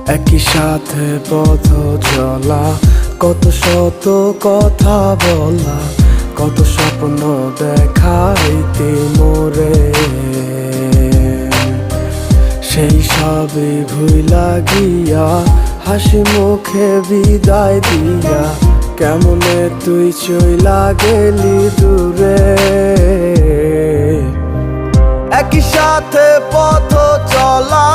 একই সাথে পথ চলা, কত শত কথা বলা, কত স্বপ্ন দেখাইতে মোরে। সেই সবই ভুইলা গিয়া হাসি মুখে বিদায় দিয়া কেমনে তুই চইলা গেলি দূরে। একই সাথে পথ চলা,